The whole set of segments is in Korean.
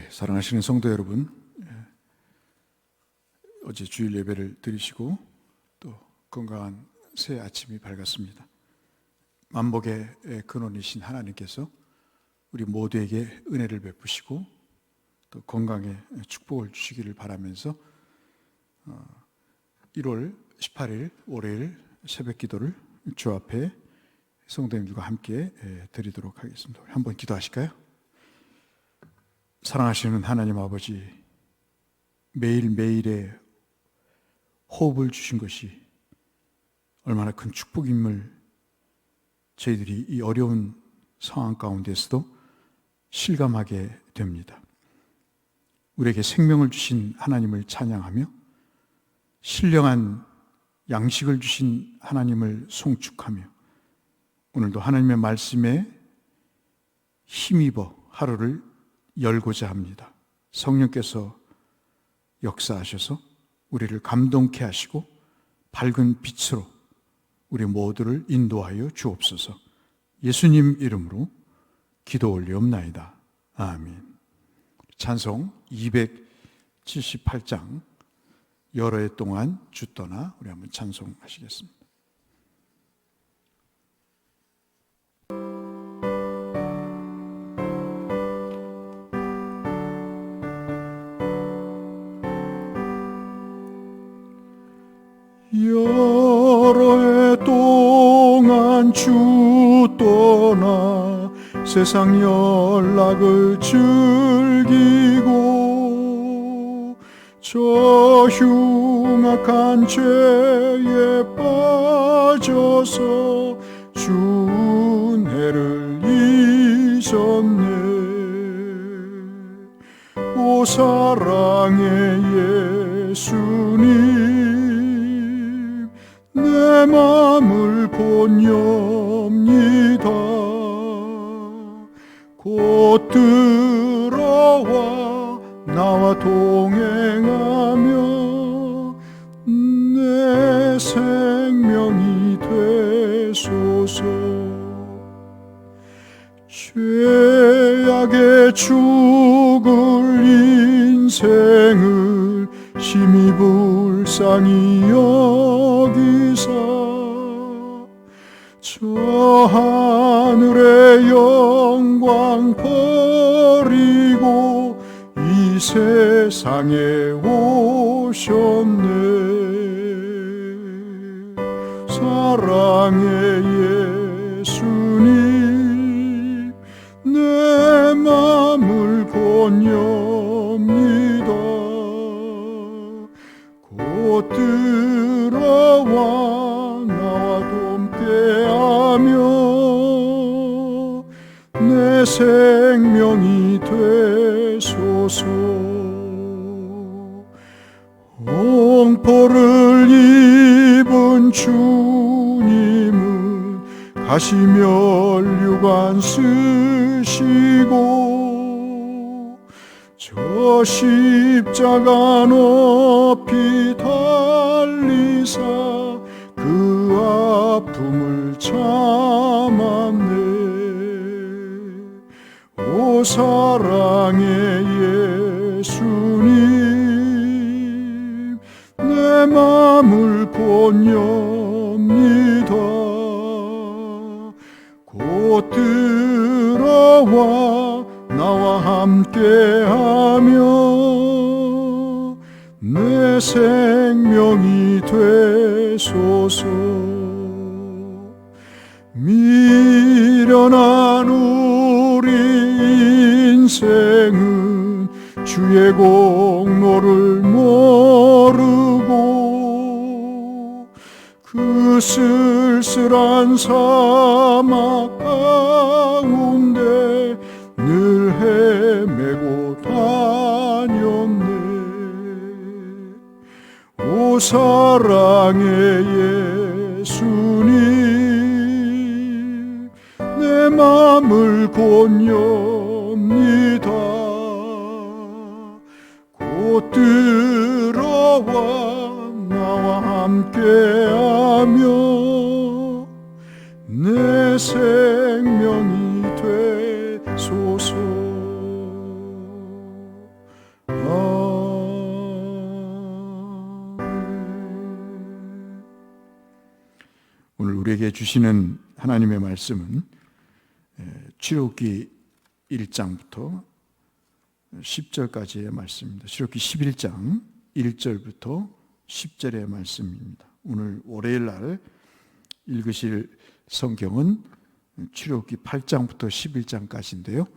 사랑하시는 성도 여러분, 어제 주일 예배를 드리시고 또 건강한 새 아침이 밝았습니다. 만복의 근원이신 하나님께서 우리 모두에게 은혜를 베푸시고 또 건강에 축복을 주시기를 바라면서 1월 18일 월요일 새벽 기도를 주 앞에 성도님들과 함께 드리도록 하겠습니다. 한번 기도하실까요? 사랑하시는 하나님 아버지, 매일매일의 호흡을 주신 것이 얼마나 큰 축복임을 저희들이 이 어려운 상황 가운데서도 실감하게 됩니다. 우리에게 생명을 주신 하나님을 찬양하며 신령한 양식을 주신 하나님을 송축하며 오늘도 하나님의 말씀에 힘입어 하루를 열고자 합니다. 성령께서 역사하셔서 우리를 감동케 하시고 밝은 빛으로 우리 모두를 인도하여 주옵소서. 예수님 이름으로 기도 올리옵나이다. 아멘. 찬송 278장 여러 해 동안 주 떠나 우리 한번 찬송하시겠습니다. 여러 해 동안 주 떠나 세상 연락을 즐기고 저 흉악한 죄에 빠져서 주 은혜를 잊었네. 오 사랑의 예수님, 내 맘을 본엽니다. 곧 들어와 나와 동행하며 내 생명이 되소서. 죄악에 죽을 인생을 심히 불쌍히 여기사 저 하늘의 영광 버리고 이 세상에 오셨네. 사랑의 예수님, 내 맘을 본엽니다. 곧 들어와 나와 함께하며 내 생명이 되소서. 홍포를 입은 주님은 가시면류관 쓰시고 저 십자가 높이 달리사 그 아픔을 참았네. 오 사랑의 예수님, 내 맘을 본엽니다. 곧 들어와 나와 함께하며 내 생명이 되소서. 미련한 우리 인생은 주의 공로를 모르고 그 쓸쓸한 사막 가운데 늘 헤매고 다녔네. 오 사랑의 예수님, 내 맘을 본엽니다. 곧 들어와 나와 함께하며 내 생명이 되소서. 우리에게 주시는 하나님의 말씀은 출애굽기 1장부터 10절까지의 말씀입니다. 출애굽기 11장 1절부터 10절의 말씀입니다. 오늘 월요일 날 읽으실 성경은 출애굽기 8장부터 11장까지인데요.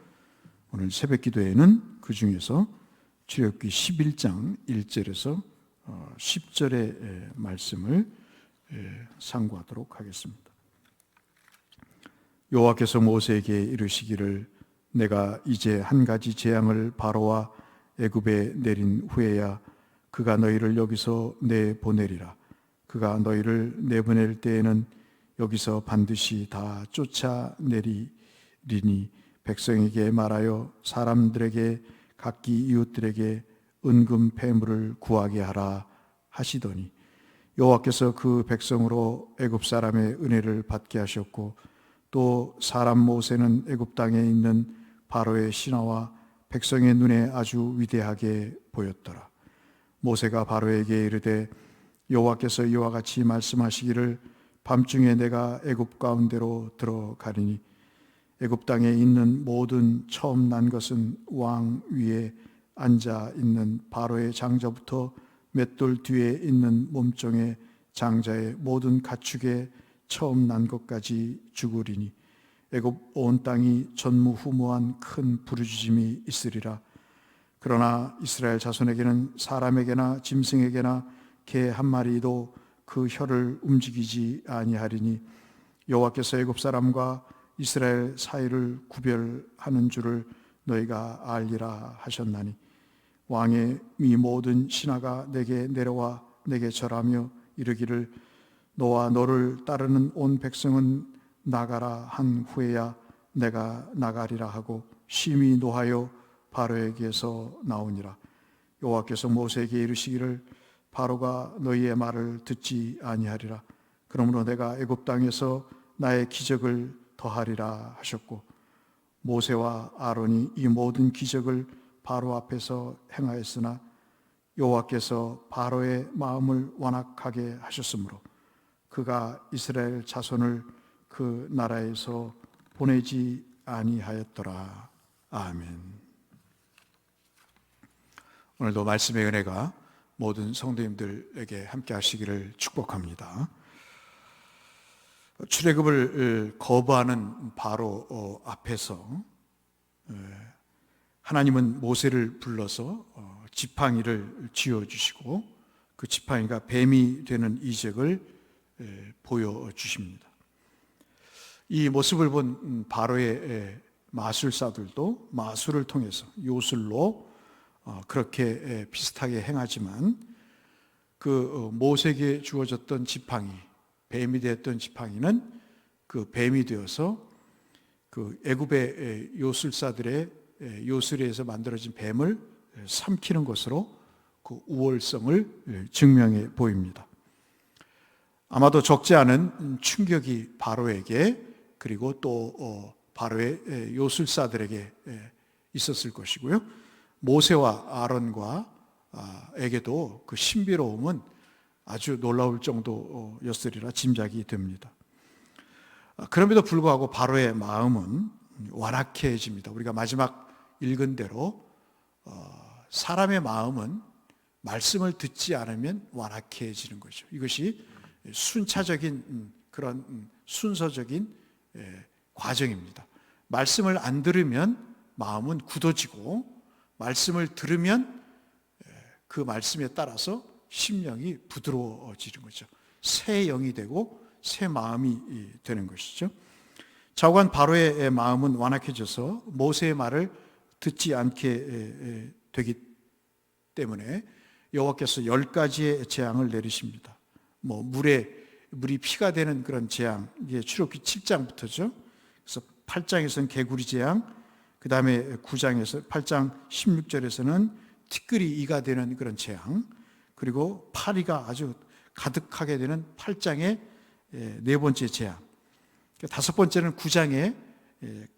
오늘 새벽 기도에는 그 중에서 출애굽기 11장 1절에서 10절의 말씀을 상고하도록 하겠습니다. 여호와께서 모세에게 이르시기를 내가 이제 한 가지 재앙을 바로와 애굽에 내린 후에야 그가 너희를 여기서 내보내리라. 그가 너희를 내보낼 때에는 여기서 반드시 다 쫓아내리니 백성에게 말하여 사람들에게 각기 이웃들에게 은금 패물을 구하게 하라 하시더니 여호와께서 그 백성으로 애굽 사람의 은혜를 받게 하셨고 또 사람 모세는 애굽 땅에 있는 바로의 신하와 백성의 눈에 아주 위대하게 보였더라. 모세가 바로에게 이르되 여호와께서 이와 같이 말씀하시기를 밤중에 내가 애굽 가운데로 들어가리니 애굽 땅에 있는 모든 처음 난 것은 왕 위에 앉아 있는 바로의 장자부터 맷돌 뒤에 있는 몸종의 장자의 모든 가축에 처음 난 것까지 죽으리니 애굽 온 땅이 전무후무한 큰 부르짖음이 있으리라. 그러나 이스라엘 자손에게는 사람에게나 짐승에게나 개 한 마리도 그 혀를 움직이지 아니하리니 여호와께서 애굽 사람과 이스라엘 사이를 구별하는 줄을 너희가 알리라 하셨나니 왕의 이 모든 신하가 내게 내려와 내게 절하며 이르기를 너와 너를 따르는 온 백성은 나가라 한 후에야 내가 나가리라 하고 심히 노하여 바로에게서 나오니라. 여호와께서 모세에게 이르시기를 바로가 너희의 말을 듣지 아니하리라. 그러므로 내가 애굽 땅에서 나의 기적을 더하리라 하셨고 모세와 아론이 이 모든 기적을 바로 앞에서 행하였으나 여호와께서 바로의 마음을 완악하게 하셨으므로 그가 이스라엘 자손을 그 나라에서 보내지 아니하였더라. 아멘. 오늘도 말씀의 은혜가 모든 성도님들에게 함께 하시기를 축복합니다. 출애굽을 거부하는 바로 앞에서 하나님은 모세를 불러서 지팡이를 쥐어주시고 그 지팡이가 뱀이 되는 이적을 보여주십니다. 이 모습을 본 바로의 마술사들도 마술을 통해서 요술로 그렇게 비슷하게 행하지만 그 모세에게 주어졌던 지팡이, 뱀이 되었던 지팡이는 그 뱀이 되어서 그 애굽의 요술사들의 요술에서 만들어진 뱀을 삼키는 것으로 그 우월성을 증명해 보입니다. 아마도 적지 않은 충격이 바로에게 그리고 또 바로의 요술사들에게 있었을 것이고요. 모세와 아론과 에게도 그 신비로움은 아주 놀라울 정도였으리라 짐작이 됩니다. 그럼에도 불구하고 바로의 마음은 완악해집니다. 우리가 마지막 읽은 대로 사람의 마음은 말씀을 듣지 않으면 완악해지는 거죠. 이것이 순차적인 그런 순서적인 과정입니다. 말씀을 안 들으면 마음은 굳어지고 말씀을 들으면 그 말씀에 따라서 심령이 부드러워지는 거죠. 새 영이 되고 새 마음이 되는 것이죠. 좌우간 바로의 마음은 완악해져서 모세의 말을 듣지 않게 되기 때문에 여호와께서 10가지의 재앙을 내리십니다. 물이 피가 되는 그런 재앙, 이게 출애굽기 7장부터죠. 그래서 8장에서는 개구리 재앙, 그 다음에 9장에서 8장 16절에서는 티끌이 이가 되는 그런 재앙, 그리고 파리가 아주 가득하게 되는 8장의 네 번째 재앙, 다섯 번째는 9장에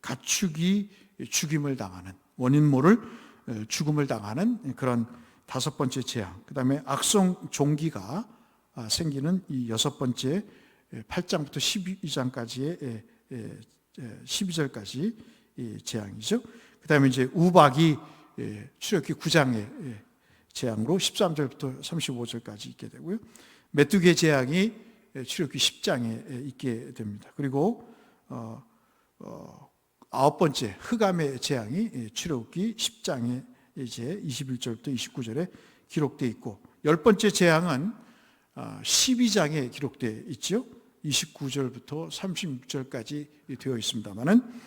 가축이 죽임을 당하는, 원인 모를 죽음을 당하는 그런 다섯 번째 재앙, 그 다음에 악성 종기가 생기는 이 여섯 번째 8장부터 12장까지의 12절까지 재앙이죠. 그 다음에 이제 우박이 출애굽기 9장의 재앙으로 13절부터 35절까지 있게 되고요. 메뚜기의 재앙이 출애굽기 10장에 있게 됩니다. 그리고 9번째 흑암의 재앙이 출애굽기 10장에 이제 21절부터 29절에 기록되어 있고, 10번째 재앙은 12장에 기록되어 있죠. 29절부터 36절까지 되어 있습니다만은,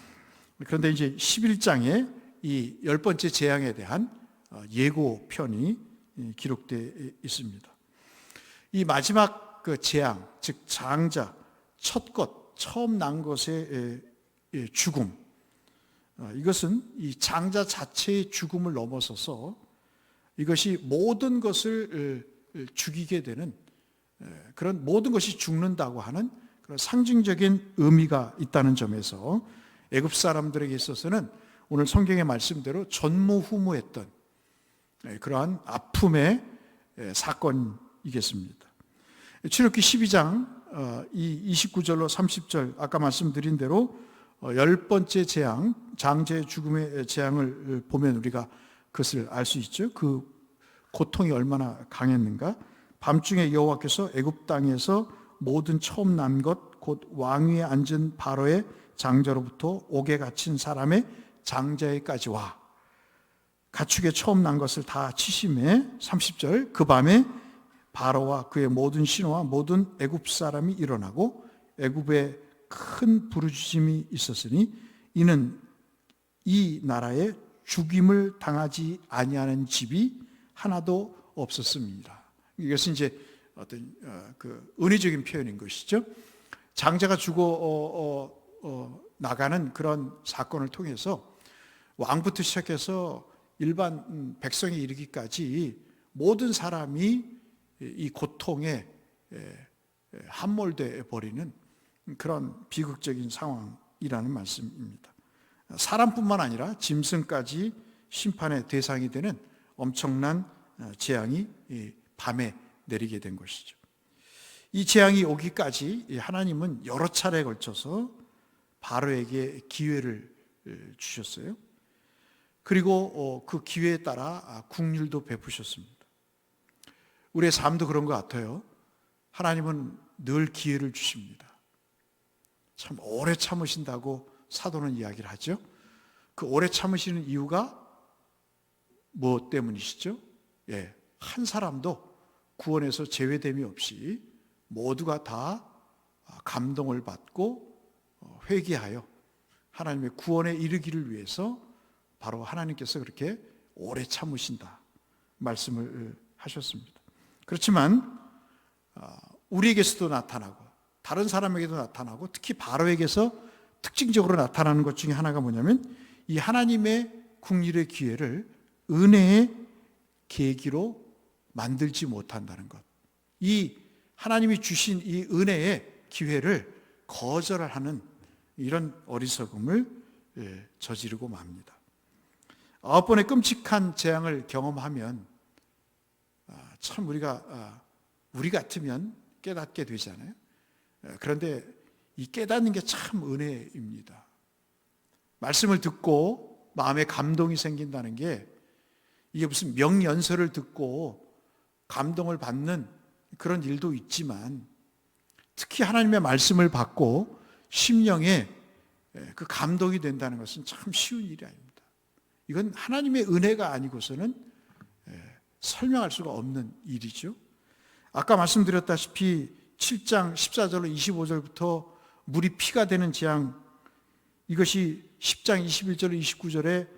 그런데 이제 11장에 이 10번째 재앙에 대한 예고편이 기록되어 있습니다. 이 마지막 그 재앙, 즉 장자, 첫 것, 처음 난 것의 죽음, 이것은 이 장자 자체의 죽음을 넘어서서 이것이 모든 것을 죽이게 되는, 그런 모든 것이 죽는다고 하는 그런 상징적인 의미가 있다는 점에서 애굽 사람들에게 있어서는 오늘 성경의 말씀대로 전무후무했던 그러한 아픔의 사건이겠습니다. 출애굽기 12장 29절로 30절, 아까 말씀드린 대로 10번째 재앙, 장자의 죽음의 재앙을 보면 우리가 그것을 알 수 있죠. 그 고통이 얼마나 강했는가. 밤중에 여호와께서 애굽 땅에서 모든 처음 난 것, 곧 왕위에 앉은 바로의 장자로부터 옥에 갇힌 사람의 장자에까지 와 가축에 처음 난 것을 다 치심해. 30절, 그 밤에 바로와 그의 모든 신하와 모든 애굽 사람이 일어나고 애굽에 큰 부르짖음이 있었으니 이는 이 나라에 죽임을 당하지 아니하는 집이 하나도 없었습니다. 이것은 이제 어떤 그 은혜적인 표현인 것이죠. 장자가 죽어 나가는 그런 사건을 통해서 왕부터 시작해서 일반 백성에 이르기까지 모든 사람이 이 고통에 함몰돼 버리는 그런 비극적인 상황이라는 말씀입니다. 사람뿐만 아니라 짐승까지 심판의 대상이 되는 엄청난 재앙이 밤에 내리게 된 것이죠. 이 재앙이 오기까지 하나님은 여러 차례에 걸쳐서 바로에게 기회를 주셨어요. 그리고 그 기회에 따라 긍휼도 베푸셨습니다. 우리의 삶도 그런 것 같아요. 하나님은 늘 기회를 주십니다. 참 오래 참으신다고 사도는 이야기를 하죠. 그 오래 참으시는 이유가 무엇 때문이시죠? 한 사람도 구원에서 제외됨이 없이 모두가 다 감동을 받고 회개하여 하나님의 구원에 이르기를 위해서 바로 하나님께서 그렇게 오래 참으신다 말씀을 하셨습니다. 그렇지만 우리에게서도 나타나고 다른 사람에게도 나타나고 특히 바로에게서 특징적으로 나타나는 것 중에 하나가 뭐냐면 이 하나님의 긍휼의 기회를 은혜의 계기로 만들지 못한다는 것. 이 하나님이 주신 이 은혜의 기회를 거절하는 이런 어리석음을 저지르고 맙니다. 9번의 끔찍한 재앙을 경험하면 참 우리 같으면 깨닫게 되잖아요. 그런데 이 깨닫는 게 참 은혜입니다. 말씀을 듣고 마음에 감동이 생긴다는 게 이게 무슨 명연설을 듣고 감동을 받는 그런 일도 있지만 특히 하나님의 말씀을 받고 심령에 그 감동이 된다는 것은 참 쉬운 일이 아닙니다. 이건 하나님의 은혜가 아니고서는 설명할 수가 없는 일이죠. 아까 말씀드렸다시피 7장 14절로 25절부터 물이 피가 되는 재앙, 이것이 10장 21절로 29절에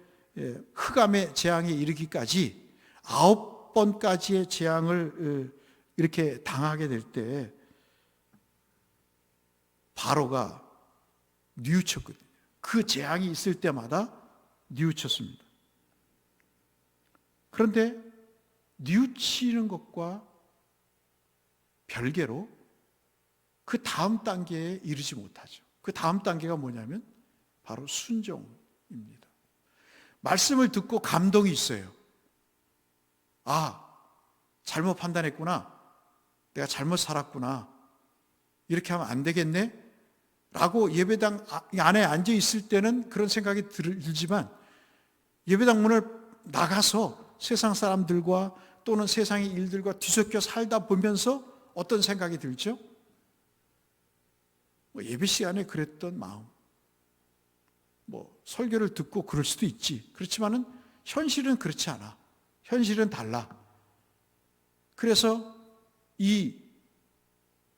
흑암의 재앙에 이르기까지 9번까지의 재앙을 이렇게 당하게 될 때 바로가 뉘우쳤거든요. 그 재앙이 있을 때마다 뉘우쳤습니다. 그런데 뉘우치는 것과 별개로 그 다음 단계에 이르지 못하죠. 그 다음 단계가 뭐냐면 바로 순종입니다. 말씀을 듣고 감동이 있어요. 잘못 판단했구나. 내가 잘못 살았구나. 이렇게 하면 안 되겠네? 라고 예배당 안에 앉아 있을 때는 그런 생각이 들지만 예배당 문을 나가서 세상 사람들과 또는 세상의 일들과 뒤섞여 살다 보면서 어떤 생각이 들죠? 예배 시간에 그랬던 마음. 설교를 듣고 그럴 수도 있지. 그렇지만은 현실은 그렇지 않아. 현실은 달라. 그래서 이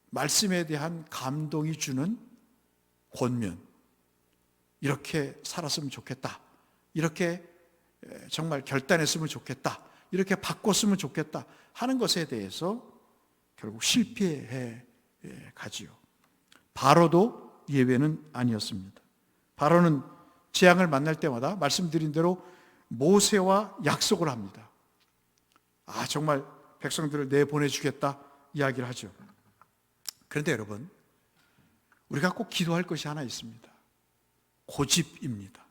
말씀에 대한 감동이 주는 권면. 이렇게 살았으면 좋겠다. 이렇게 정말 결단했으면 좋겠다. 이렇게 바꿨으면 좋겠다 하는 것에 대해서 결국 실패해 가지요. 바로도 예외는 아니었습니다. 바로는 재앙을 만날 때마다 말씀드린 대로 모세와 약속을 합니다. 정말 백성들을 내보내주겠다 이야기를 하죠. 그런데 여러분, 우리가 꼭 기도할 것이 하나 있습니다. 고집입니다.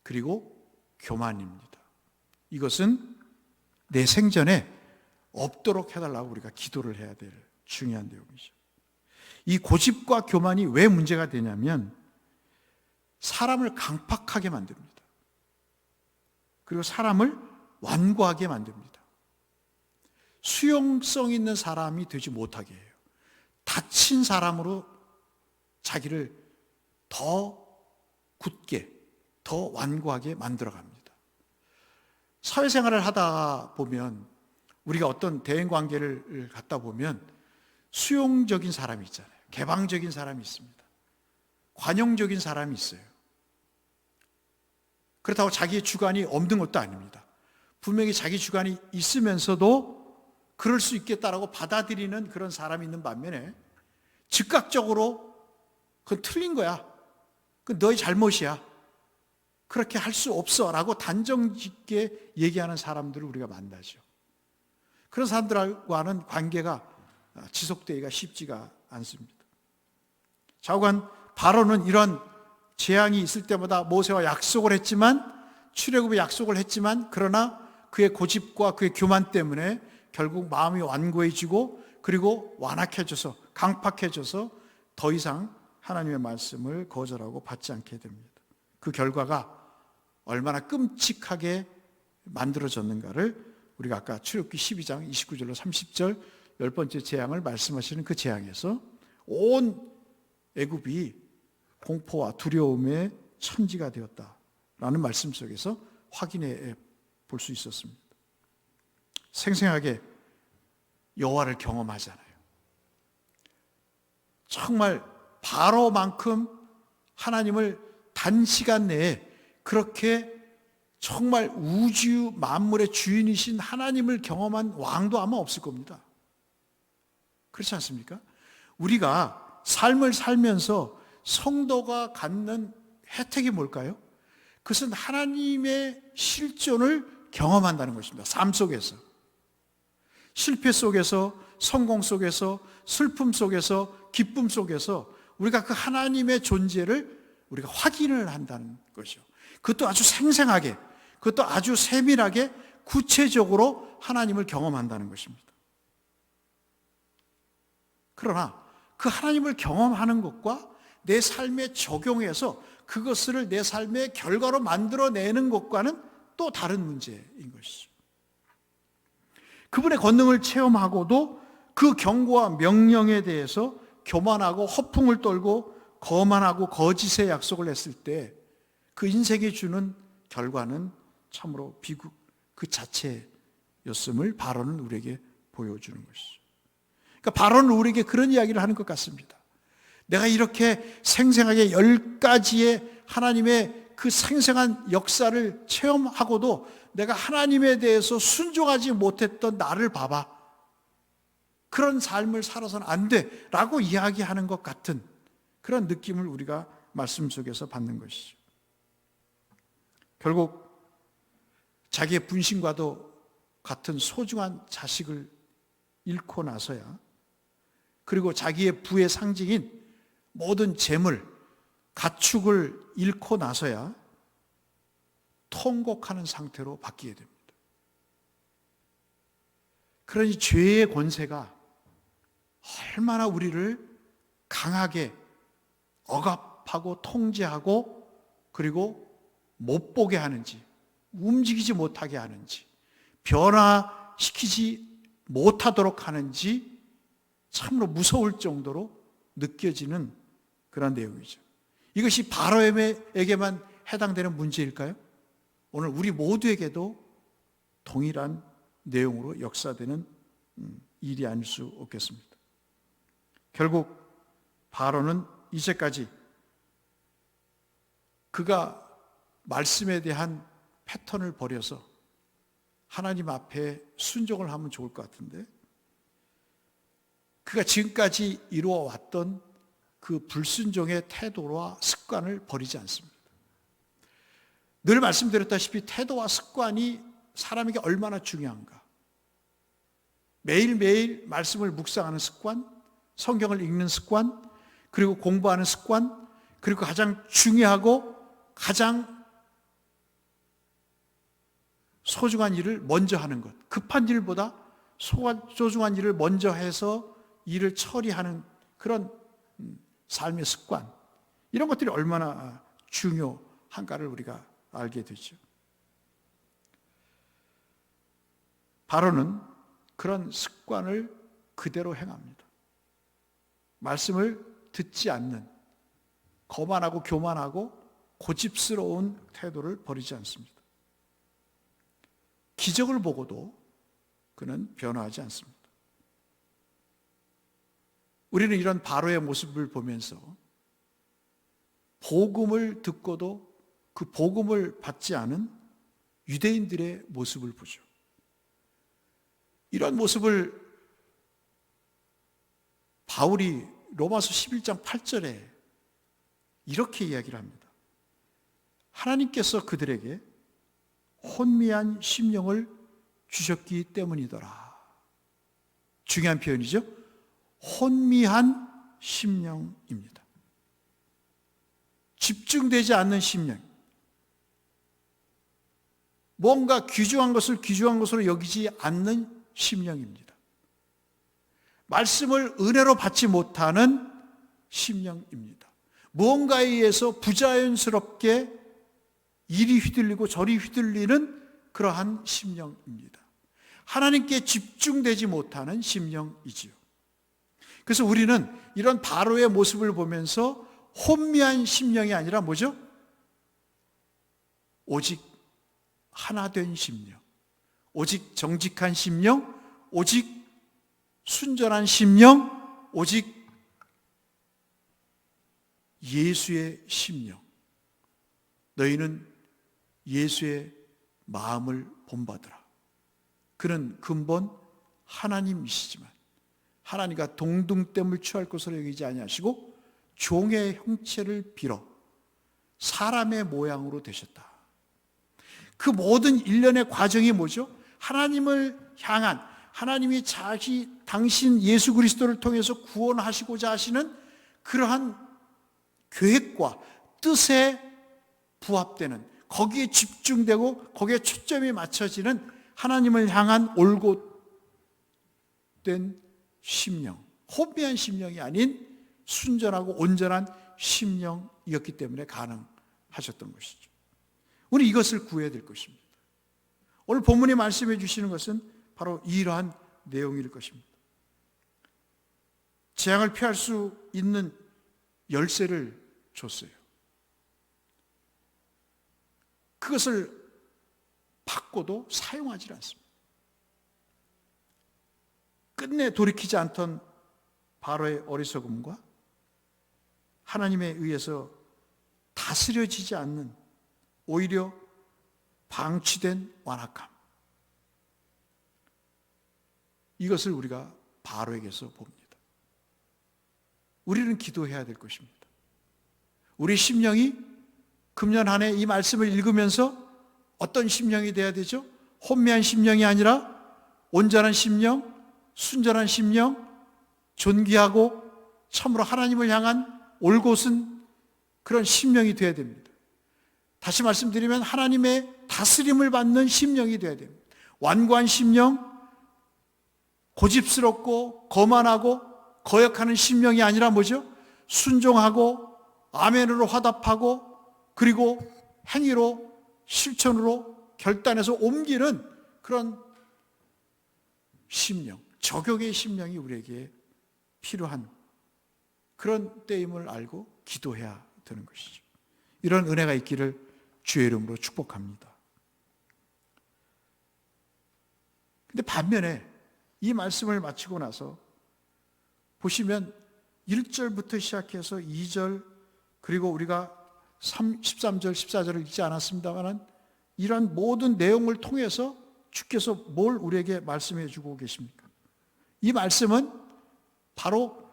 그리고 교만입니다. 이것은 내 생전에 없도록 해달라고 우리가 기도를 해야 될 중요한 내용이죠. 이 고집과 교만이 왜 문제가 되냐면 사람을 강팍하게 만듭니다. 그리고 사람을 완고하게 만듭니다. 수용성 있는 사람이 되지 못하게 해요. 다친 사람으로 자기를 더 굳게, 더 완고하게 만들어갑니다. 사회생활을 하다 보면 우리가 어떤 대인관계를 갖다 보면 수용적인 사람이 있잖아요. 개방적인 사람이 있습니다. 관용적인 사람이 있어요. 그렇다고 자기의 주관이 없는 것도 아닙니다. 분명히 자기 주관이 있으면서도 그럴 수 있겠다라고 받아들이는 그런 사람이 있는 반면에 즉각적으로 그건 틀린 거야. 그건 너의 잘못이야. 그렇게 할 수 없어 라고 단정짓게 얘기하는 사람들을 우리가 만나죠. 그런 사람들과는 관계가 지속되기가 쉽지가 않습니다. 좌우간 바로는 이런 재앙이 있을 때마다 모세와 약속을 했지만, 출애굽의 약속을 했지만, 그러나 그의 고집과 그의 교만 때문에 결국 마음이 완고해지고 그리고 완악해져서, 강팍해져서 더 이상 하나님의 말씀을 거절하고 받지 않게 됩니다. 그 결과가 얼마나 끔찍하게 만들어졌는가를 우리가 아까 출애굽기 12장 29절로 30절 10번째 재앙을 말씀하시는 그 재앙에서 온 애굽이 공포와 두려움의 천지가 되었다라는 말씀 속에서 확인해 볼 수 있었습니다. 생생하게 여호와를 경험하잖아요. 정말 바로만큼 하나님을 단시간 내에 그렇게 정말 우주 만물의 주인이신 하나님을 경험한 왕도 아마 없을 겁니다. 그렇지 않습니까? 우리가 삶을 살면서 성도가 갖는 혜택이 뭘까요? 그것은 하나님의 실존을 경험한다는 것입니다. 삶 속에서. 실패 속에서, 성공 속에서, 슬픔 속에서, 기쁨 속에서 우리가 그 하나님의 존재를 우리가 확인을 한다는 것이죠. 그것도 아주 생생하게, 그것도 아주 세밀하게, 구체적으로 하나님을 경험한다는 것입니다. 그러나 그 하나님을 경험하는 것과 내 삶에 적용해서 그것을 내 삶의 결과로 만들어내는 것과는 또 다른 문제인 것이죠. 그분의 권능을 체험하고도 그 경고와 명령에 대해서 교만하고 허풍을 떨고 거만하고 거짓의 약속을 했을 때 그 인생이 주는 결과는 참으로 비극 그 자체였음을 바로는 우리에게 보여주는 것이죠. 그러니까 바로는 우리에게 그런 이야기를 하는 것 같습니다. 내가 이렇게 생생하게 10가지의 하나님의 그 생생한 역사를 체험하고도 내가 하나님에 대해서 순종하지 못했던 나를 봐봐. 그런 삶을 살아서는 안 돼 라고 이야기하는 것 같은 그런 느낌을 우리가 말씀 속에서 받는 것이죠. 결국 자기의 분신과도 같은 소중한 자식을 잃고 나서야, 그리고 자기의 부의 상징인 모든 재물, 가축을 잃고 나서야 통곡하는 상태로 바뀌게 됩니다. 그러니 죄의 권세가 얼마나 우리를 강하게 억압하고 통제하고 그리고 못 보게 하는지, 움직이지 못하게 하는지, 변화시키지 못하도록 하는지 참으로 무서울 정도로 느껴지는 그런 내용이죠. 이것이 바로에게만 해당되는 문제일까요? 오늘 우리 모두에게도 동일한 내용으로 역사되는 일이 아닐 수 없겠습니다. 결국 바로는 이제까지 그가 말씀에 대한 패턴을 버려서 하나님 앞에 순종을 하면 좋을 것 같은데, 그가 지금까지 이루어왔던 그 불순종의 태도와 습관을 버리지 않습니다. 늘 말씀드렸다시피 태도와 습관이 사람에게 얼마나 중요한가. 매일매일 말씀을 묵상하는 습관, 성경을 읽는 습관, 그리고 공부하는 습관, 그리고 가장 중요하고 가장 소중한 일을 먼저 하는 것, 급한 일보다 소중한 일을 먼저 해서 일을 처리하는 그런 삶의 습관, 이런 것들이 얼마나 중요한가를 우리가 알게 되죠. 바로는 그런 습관을 그대로 행합니다. 말씀을 듣지 않는 거만하고 교만하고 고집스러운 태도를 버리지 않습니다. 기적을 보고도 그는 변화하지 않습니다. 우리는 이런 바로의 모습을 보면서 복음을 듣고도 그 복음을 받지 않은 유대인들의 모습을 보죠. 이런 모습을 바울이 로마서 11장 8절에 이렇게 이야기를 합니다. 하나님께서 그들에게 혼미한 심령을 주셨기 때문이더라. 중요한 표현이죠. 혼미한 심령입니다. 집중되지 않는 심령. 뭔가 귀중한 것을 귀중한 것으로 여기지 않는 심령입니다. 말씀을 은혜로 받지 못하는 심령입니다. 무언가에 의해서 부자연스럽게 이리 휘둘리고 저리 휘둘리는 그러한 심령입니다. 하나님께 집중되지 못하는 심령이지요. 그래서 우리는 이런 바로의 모습을 보면서 혼미한 심령이 아니라 뭐죠? 오직 하나 된 심령, 오직 정직한 심령, 오직 순전한 심령, 오직 예수의 심령. 너희는 예수의 마음을 본받으라. 그는 근본 하나님이시지만 하나님과 동등됨을 취할 것으로 여기지 아니하시고 종의 형체를 빌어 사람의 모양으로 되셨다. 그 모든 일련의 과정이 뭐죠? 하나님을 향한, 하나님이 당신 예수 그리스도를 통해서 구원하시고자 하시는 그러한 계획과 뜻에 부합되는, 거기에 집중되고 거기에 초점이 맞춰지는 하나님을 향한 올곧된 심령, 혼미한 심령이 아닌 순전하고 온전한 심령이었기 때문에 가능하셨던 것이죠. 우리 이것을 구해야 될 것입니다. 오늘 본문이 말씀해 주시는 것은 바로 이러한 내용일 것입니다. 재앙을 피할 수 있는 열쇠를 줬어요. 그것을 받고도 사용하지 않습니다. 끝내 돌이키지 않던 바로의 어리석음과 하나님에 의해서 다스려지지 않는 오히려 방치된 완악함, 이것을 우리가 바로에게서 봅니다. 우리는 기도해야 될 것입니다. 우리 심령이 금년 한 해 이 말씀을 읽으면서 어떤 심령이 돼야 되죠? 혼미한 심령이 아니라 온전한 심령, 순전한 심령, 존귀하고 참으로 하나님을 향한 올곧은 그런 심령이 되어야 됩니다. 다시 말씀드리면 하나님의 다스림을 받는 심령이 되어야 됩니다. 완고한 심령, 고집스럽고 거만하고 거역하는 심령이 아니라 뭐죠? 순종하고 아멘으로 화답하고 그리고 행위로 실천으로 결단해서 옮기는 그런 심령, 적용의 심령이 우리에게 필요한 그런 때임을 알고 기도해야 되는 것이죠. 이런 은혜가 있기를 주의 이름으로 축복합니다. 근데 반면에 이 말씀을 마치고 나서 보시면 1절부터 시작해서 2절 그리고 우리가 13절, 14절을 읽지 않았습니다만 이런 모든 내용을 통해서 주께서 뭘 우리에게 말씀해 주고 계십니까? 이 말씀은 바로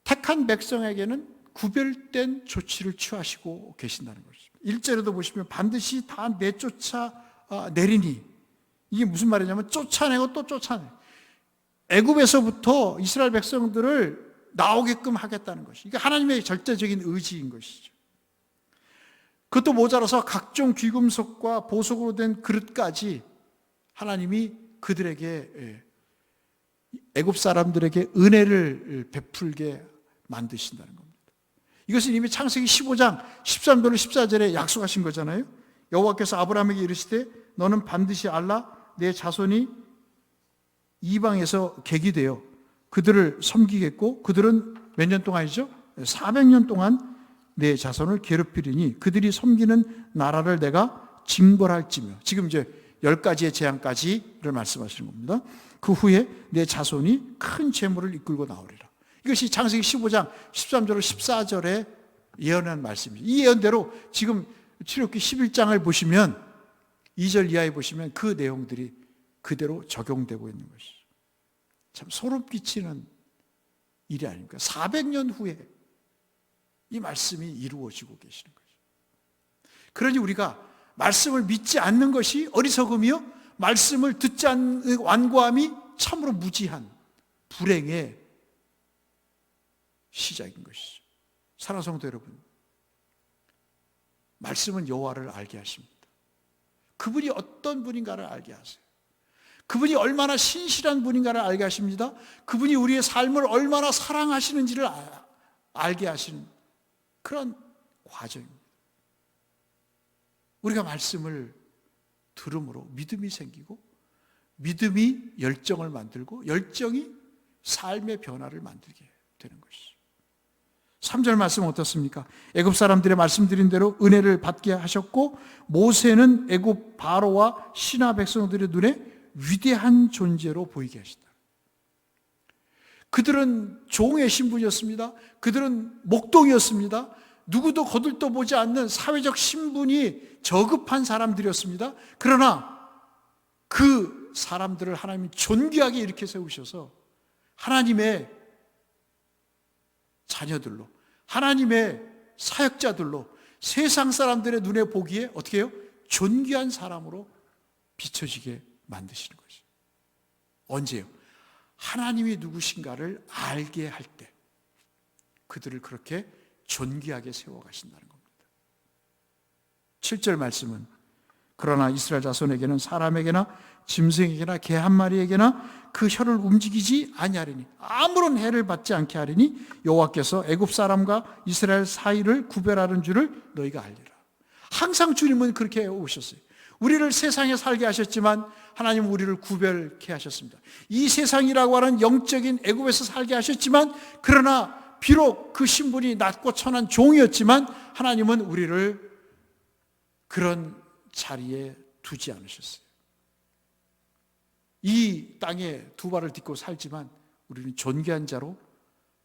택한 백성에게는 구별된 조치를 취하시고 계신다는 것입니다. 1절에도 보시면 반드시 다 내쫓아 내리니, 이게 무슨 말이냐면 쫓아내고 또 쫓아내, 애굽에서부터 이스라엘 백성들을 나오게끔 하겠다는 것이, 이게 하나님의 절대적인 의지인 것이죠. 그것도 모자라서 각종 귀금속과 보석으로 된 그릇까지 하나님이 그들에게, 애굽 사람들에게 은혜를 베풀게 만드신다는 겁니다. 이것은 이미 창세기 15장 13절로 14절에 약속하신 거잖아요. 여호와께서 아브라함에게 이르시되 너는 반드시 알라, 내 자손이 이방에서 객이 되어 그들을 섬기겠고 그들은 몇 년 동안이죠? 400년 동안 내 자손을 괴롭히리니 그들이 섬기는 나라를 내가 징벌할지며, 지금 이제 10가지의 재앙까지를 말씀하시는 겁니다. 그 후에 내 자손이 큰 재물을 이끌고 나오리라. 이것이 창세기 15장 13절로 14절에 예언한 말씀입니다. 이 예언대로 지금 출애굽기 11장을 보시면 2절 이하에 보시면 그 내용들이 그대로 적용되고 있는 것이죠. 참 소름 끼치는 일이 아닙니까? 400년 후에 이 말씀이 이루어지고 계시는 거죠. 그러니 우리가 말씀을 믿지 않는 것이 어리석음이요, 말씀을 듣지 않는 완고함이 참으로 무지한 불행의 시작인 것이죠. 사랑하는 성도 여러분, 말씀은 여호와를 알게 하십니다. 그분이 어떤 분인가를 알게 하세요. 그분이 얼마나 신실한 분인가를 알게 하십니다. 그분이 우리의 삶을 얼마나 사랑하시는지를 알게 하시는 그런 과정입니다. 우리가 말씀을 들음으로 믿음이 생기고, 믿음이 열정을 만들고, 열정이 삶의 변화를 만들게 되는 것이죠. 3절 말씀은 어떻습니까? 애굽 사람들의 말씀드린 대로 은혜를 받게 하셨고, 모세는 애굽 바로와 신하 백성들의 눈에 위대한 존재로 보이게 하시다. 그들은 종의 신분이었습니다. 그들은 목동이었습니다. 누구도 거들떠보지 않는 사회적 신분이 저급한 사람들이었습니다. 그러나 그 사람들을 하나님이 존귀하게 이렇게 세우셔서 하나님의 자녀들로, 하나님의 사역자들로 세상 사람들의 눈에 보기에 어떻게 해요? 존귀한 사람으로 비춰지게 만드시는 거죠. 언제요? 하나님이 누구신가를 알게 할 때 그들을 그렇게 존귀하게 세워가신다는 겁니다. 7절 말씀은 그러나 이스라엘 자손에게는 사람에게나 짐승에게나 개 한 마리에게나 그 혀를 움직이지 아니하리니, 아무런 해를 받지 않게 하리니 여호와께서 애굽 사람과 이스라엘 사이를 구별하는 줄을 너희가 알리라. 항상 주님은 그렇게 해오셨어요. 우리를 세상에 살게 하셨지만 하나님은 우리를 구별케 하셨습니다. 이 세상이라고 하는 영적인 애굽에서 살게 하셨지만, 그러나 비록 그 신분이 낮고 천한 종이었지만 하나님은 우리를 그런 자리에 두지 않으셨어요. 이 땅에 두 발을 딛고 살지만 우리는 존귀한 자로,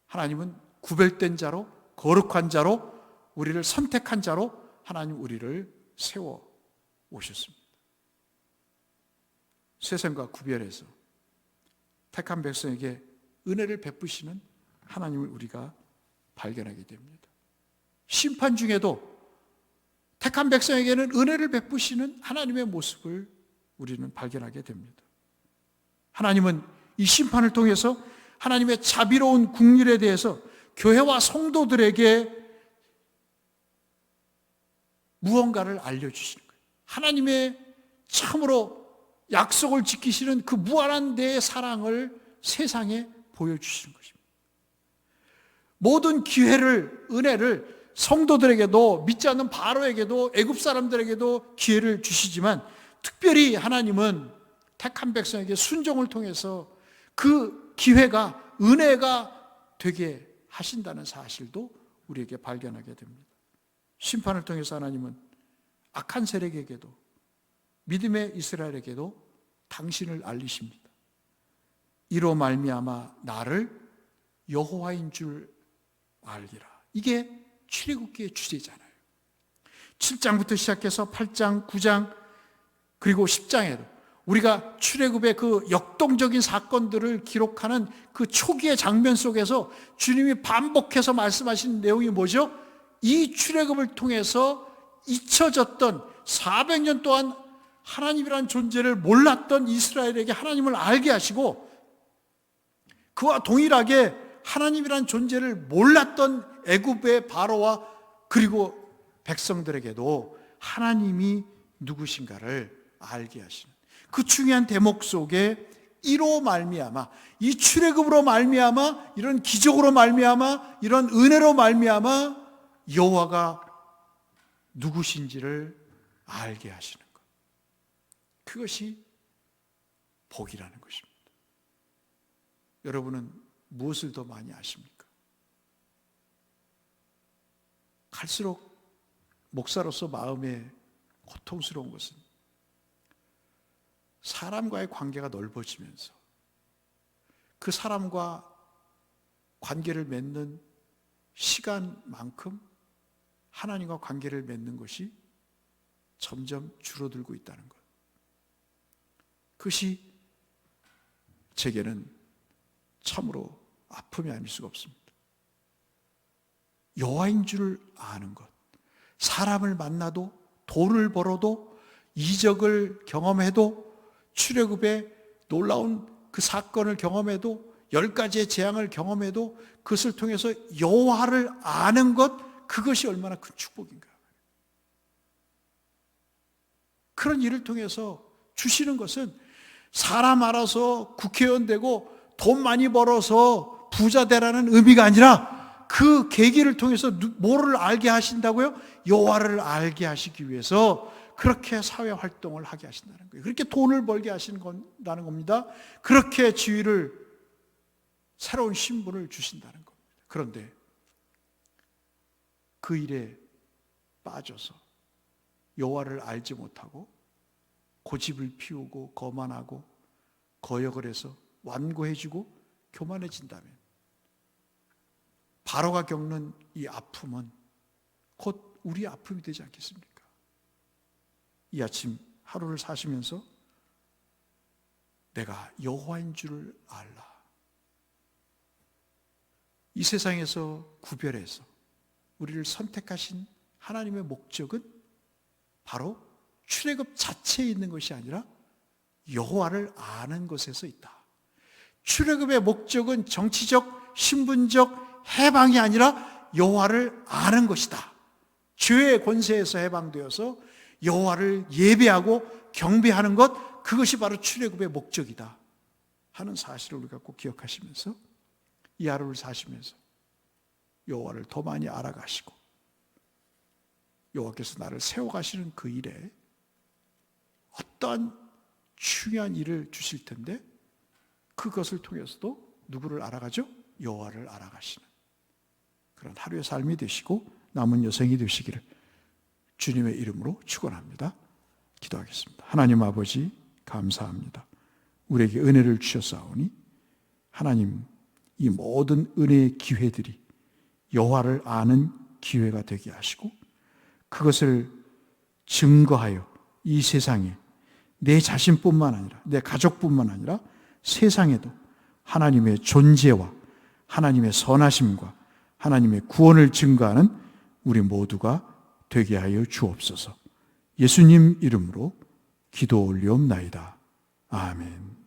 하나님은 구별된 자로, 거룩한 자로, 우리를 선택한 자로 하나님 우리를 세워 오셨습니다. 세상과 구별해서 택한 백성에게 은혜를 베푸시는 하나님을 우리가 발견하게 됩니다. 심판 중에도 택한 백성에게는 은혜를 베푸시는 하나님의 모습을 우리는 발견하게 됩니다. 하나님은 이 심판을 통해서 하나님의 자비로운 국률에 대해서 교회와 성도들에게 무언가를 알려주시는 거예요. 하나님의 참으로 약속을 지키시는 그 무한한 내 사랑을 세상에 보여주시는 것입니다. 모든 기회를, 은혜를 성도들에게도, 믿지 않는 바로에게도, 애굽 사람들에게도 기회를 주시지만 특별히 하나님은 택한 백성에게 순종을 통해서 그 기회가, 은혜가 되게 하신다는 사실도 우리에게 발견하게 됩니다. 심판을 통해서 하나님은 악한 세력에게도, 믿음의 이스라엘에게도 당신을 알리십니다. 이로 말미암아 나를 여호와인 줄 알리라. 이게 출애굽기의 주제잖아요. 7장부터 시작해서 8장, 9장, 그리고 10장에도 우리가 출애굽의 그 역동적인 사건들을 기록하는 그 초기의 장면 속에서 주님이 반복해서 말씀하신 내용이 뭐죠? 이 출애굽을 통해서 잊혀졌던 400년 동안 하나님이라는 존재를 몰랐던 이스라엘에게 하나님을 알게 하시고, 그와 동일하게 하나님이라는 존재를 몰랐던 애굽의 바로와 그리고 백성들에게도 하나님이 누구신가를 알게 하시는 그 중요한 대목 속에 이로 말미암아, 이 출애굽으로 말미암아, 이런 기적으로 말미암아, 이런 은혜로 말미암아 여호와가 누구신지를 알게 하시는 것, 그것이 복이라는 것입니다. 여러분은 무엇을 더 많이 아십니까? 갈수록 목사로서 마음에 고통스러운 것은 사람과의 관계가 넓어지면서 그 사람과 관계를 맺는 시간만큼 하나님과 관계를 맺는 것이 점점 줄어들고 있다는 것. 그것이 제게는 참으로 아픔이 아닐 수가 없습니다. 여호와인 줄 아는 것, 사람을 만나도, 돈을 벌어도, 이적을 경험해도, 출애굽의 놀라운 그 사건을 경험해도, 10가지의 재앙을 경험해도 그것을 통해서 여호와를 아는 것, 그것이 얼마나 큰 축복인가. 그런 일을 통해서 주시는 것은 사람 알아서 국회의원 되고 돈 많이 벌어서 부자 되라는 의미가 아니라, 그 계기를 통해서 뭐를 알게 하신다고요? 여호와를 알게 하시기 위해서 그렇게 사회 활동을 하게 하신다는 거예요. 그렇게 돈을 벌게 하신다는 겁니다. 그렇게 지위를, 새로운 신분을 주신다는 겁니다. 그런데 그 일에 빠져서 여호와를 알지 못하고 고집을 피우고 거만하고 거역을 해서 완고해지고 교만해진다면 바로가 겪는 이 아픔은 곧 우리의 아픔이 되지 않겠습니까? 이 아침 하루를 사시면서 내가 여호와인 줄을 알라. 이 세상에서 구별해서 우리를 선택하신 하나님의 목적은 바로 출애굽 자체에 있는 것이 아니라 여호와를 아는 것에서 있다. 출애굽의 목적은 정치적, 신분적 해방이 아니라 여호와를 아는 것이다. 죄의 권세에서 해방되어서 여호와를 예배하고 경배하는 것, 그것이 바로 출애굽의 목적이다 하는 사실을 우리가 꼭 기억하시면서 이 하루를 사시면서 여호와를 더 많이 알아가시고 여호와께서 나를 세워가시는 그 일에 어떠한 중요한 일을 주실 텐데 그것을 통해서도 누구를 알아가죠? 여호와를 알아가시는 그런 하루의 삶이 되시고 남은 여생이 되시기를 주님의 이름으로 축원합니다. 기도하겠습니다. 하나님 아버지 감사합니다. 우리에게 은혜를 주셨사오니 하나님, 이 모든 은혜의 기회들이 여호와를 아는 기회가 되게 하시고 그것을 증거하여 이 세상에 내 자신뿐만 아니라 내 가족뿐만 아니라 세상에도 하나님의 존재와 하나님의 선하심과 하나님의 구원을 증거하는 우리 모두가 되게 하여 주옵소서. 예수님 이름으로 기도 올리옵나이다. 아멘.